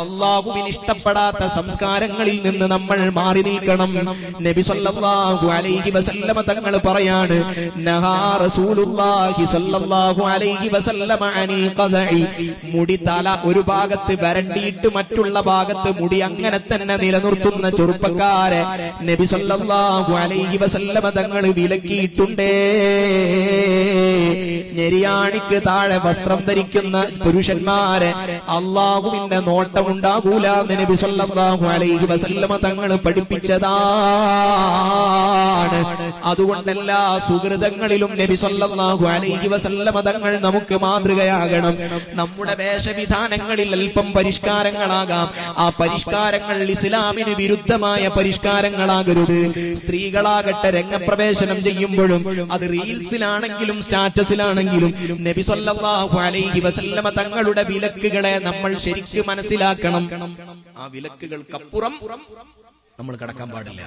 അല്ലാഹുവിന് ഇഷ്ടപ്പെടാത്ത സംസ്കാരങ്ങളിൽ നിന്ന് നമ്മൾ മാറി നിൽക്കണം. നബി സല്ലല്ലാഹു അലൈഹി വസല്ലമ തങ്ങൾ പറയാണ്, നഹാ റസൂലുള്ളാഹി സല്ലല്ലാഹു അലൈഹി വസല്ലമ അനിൽ ഖസഇ. മുടി തല ഒരു ഭാഗത്ത് വരണ്ടിയിട്ട് മറ്റുള്ള ഭാഗത്ത് മുടി അങ്ങനെ തന്നെ നിലനിർത്തുന്ന ചെറുപ്പക്കാരെ നബി സല്ലല്ലാഹു അലൈഹി വസല്ലമ തങ്ങൾ വിലക്കിയിട്ടുണ്ടേ. ഞെരിയാണിക്ക് താഴെ വസ്ത്രം ധരിക്കുന്ന പുരുഷന്മാരെ അല്ലാഹുവിന്റെ നോട്ടം ഉണ്ടാകൂല എന്ന് നബി സല്ലല്ലാഹു അലൈഹി വസല്ലമ തങ്ങൾ പഠിപ്പിച്ചതാണ്. അതുകൊണ്ട് എല്ലാ സുഹൃതങ്ങളിലും നബി സല്ലല്ലാഹു അലൈഹി വസല്ലമ തങ്ങൾ നമുക്ക് മാതൃകയാകണം. നമ്മുടെ വേഷവിധാനങ്ങളിൽ അല്പം പരിഷ്കാരങ്ങളാകാം. ആ പരിഷ്കാരങ്ങൾ ഇസ്ലാമിന് വിരുദ്ധമായ പരിഷ്കാരങ്ങളാകരുത്. സ്ത്രീകളാകട്ടെ രംഗപ്രവേശനം ചെയ്യുമ്പോഴും അത് റീൽസിലാണെങ്കിലും സ്റ്റാറ്റസിലാണെങ്കിലും നബി സല്ലല്ലാഹു അലൈഹി വസല്ലമ തങ്ങളുടെ വിലക്കുകളെ നമ്മൾ ശരിക്കും മനസ്സിലാക്കണം. ആ വിലക്കുകൾക്കപ്പുറം നമ്മൾ കടക്കാൻ പാടില്ല.